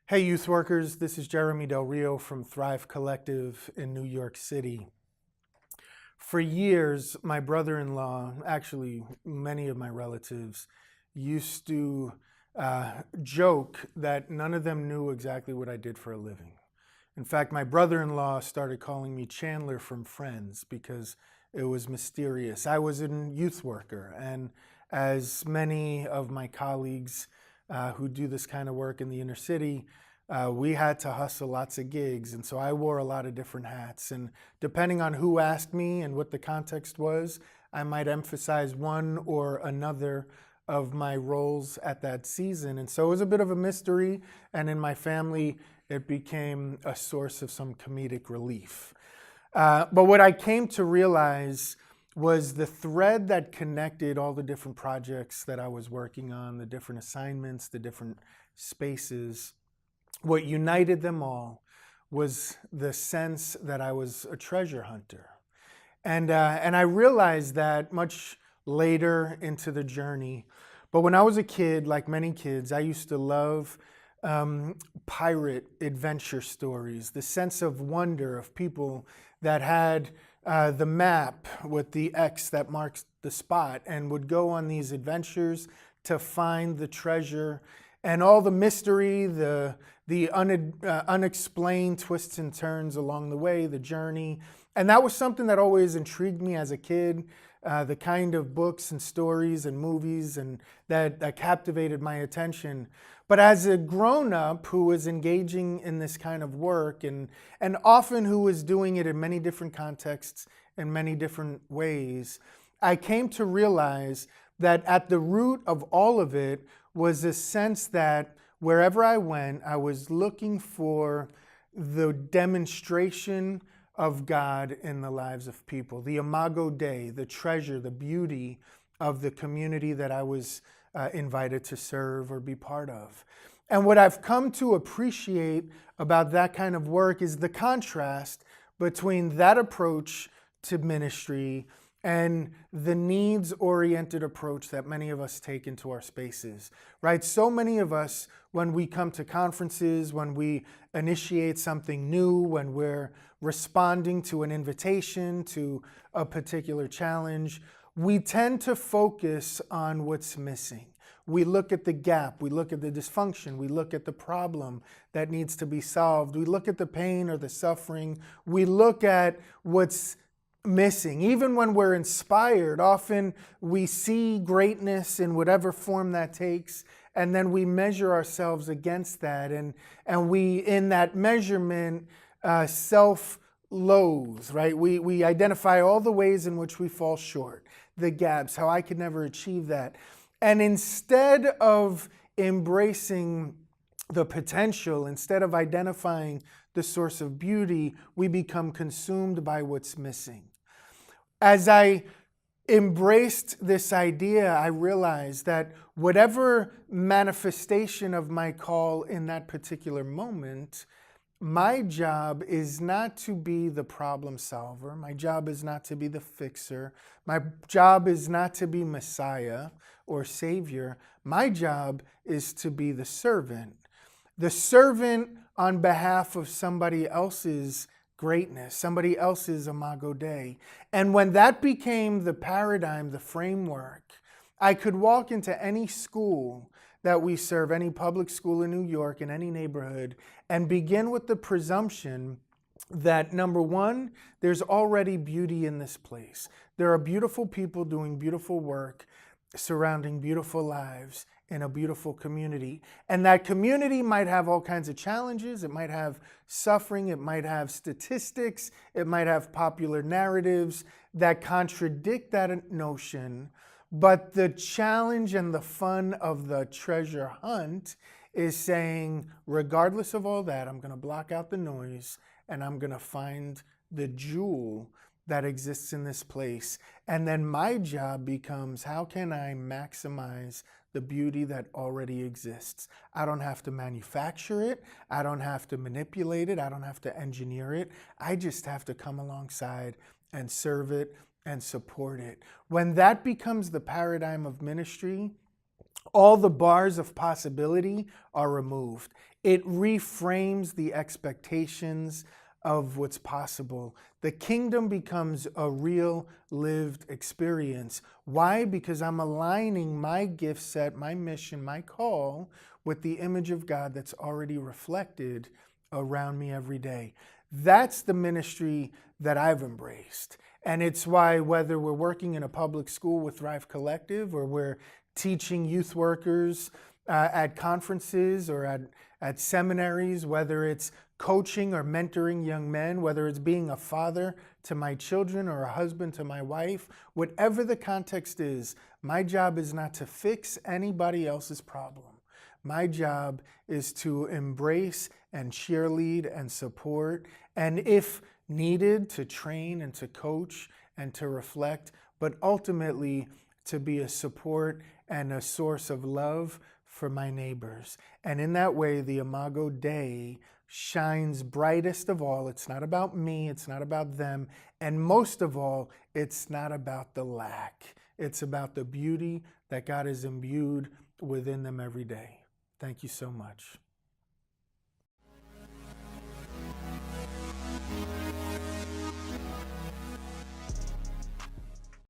Hey, youth workers, this is Jeremy Del Rio from Thrive Collective in New York City. For years, my brother-in-law, actually many of my relatives, used to joke that none of them knew exactly what I did for a living. In fact, my brother-in-law started calling me Chandler from Friends because it was mysterious. I was a youth worker, and as many of my colleagues who do this kind of work in the inner city, we had to hustle lots of gigs. And so I wore a lot of different hats. And depending on who asked me and what the context was, I might emphasize one or another of my roles at that season. And so it was a bit of a mystery. And in my family, it became a source of some comedic relief. But what I came to realize was the thread that connected all the different projects that I was working on, the different assignments, the different spaces. What united them all was the sense that I was a treasure hunter. And I realized that much later into the journey. But when I was a kid, like many kids, I used to love pirate adventure stories, the sense of wonder of people that had the map with the X that marks the spot and would go on these adventures to find the treasure and all the mystery, the unexplained twists and turns along the way, the journey. And that was something that always intrigued me as a kid, the kind of books and stories and movies and that captivated my attention. But as a grown-up who was engaging in this kind of work and often who was doing it in many different contexts in many different ways, I came to realize that at the root of all of it was a sense that wherever I went, I was looking for the demonstration of God in the lives of people, the Imago Dei, the treasure, the beauty of the community that I was invited to serve or be part of. And what I've come to appreciate about that kind of work is the contrast between that approach to ministry and the needs-oriented approach that many of us take into our spaces, right? So many of us, when we come to conferences, when we initiate something new, when we're responding to an invitation, to a particular challenge, we tend to focus on what's missing. We look at the gap, we look at the dysfunction, we look at the problem that needs to be solved, we look at the pain or the suffering, we look at what's missing. Even when we're inspired, often we see greatness in whatever form that takes, and then we measure ourselves against that, and we, in that measurement, self-loathe, right? We identify all the ways in which we fall short, the gaps, how I could never achieve that. And instead of embracing the potential, instead of identifying the source of beauty, we become consumed by what's missing. As I embraced this idea, I realized that whatever manifestation of my call in that particular moment, my job is not to be the problem solver. My job is not to be the fixer. My job is not to be Messiah or Savior. My job is to be the servant on behalf of somebody else's greatness, somebody else's Imago Dei. And when that became the paradigm, the framework, I could walk into any school that we serve, any public school in New York, in any neighborhood, and begin with the presumption that, number one, there's already beauty in this place. There are beautiful people doing beautiful work, surrounding beautiful lives in a beautiful community. And that community might have all kinds of challenges. It might have suffering. It might have statistics. It might have popular narratives that contradict that notion. But the challenge and the fun of the treasure hunt is saying, regardless of all that, I'm going to block out the noise and I'm going to find the jewel that exists in this place. And then my job becomes, how can I maximize the beauty that already exists? I don't have to manufacture it. I don't have to manipulate it. I don't have to engineer it. I just have to come alongside and serve it and support it. When that becomes the paradigm of ministry, all the bars of possibility are removed. It reframes the expectations of what's possible. The kingdom becomes a real lived experience. Why? Because I'm aligning my gift set, my mission, my call with the image of God that's already reflected around me every day. That's the ministry that I've embraced. And it's why, whether we're working in a public school with Thrive Collective, or we're teaching youth workers at conferences or at seminaries, whether it's coaching or mentoring young men, whether it's being a father to my children or a husband to my wife, whatever the context is, my job is not to fix anybody else's problem. My job is to embrace and cheerlead and support, and if needed, to train and to coach and to reflect, but ultimately to be a support and a source of love for my neighbors. And in that way, the Imago Dei shines brightest of all. It's not about me, it's not about them, and most of all, it's not about the lack. It's about the beauty that God has imbued within them every day. Thank you so much.